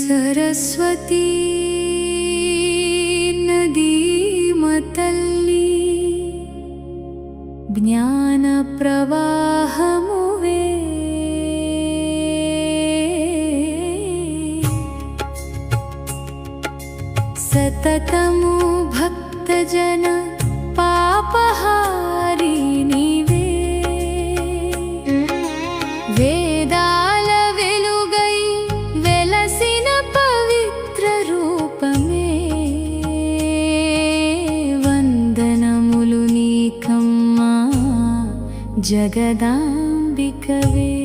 सरस्वती नदीमतल्ली ज्ञान प्रवाहमुवे सततमु भक्तजन पापहारिणिवे वेदाल वेलुगै वेलसिन पवित्र रूपमे वंदनमुलु नीकम्मा जगदांबिकवे।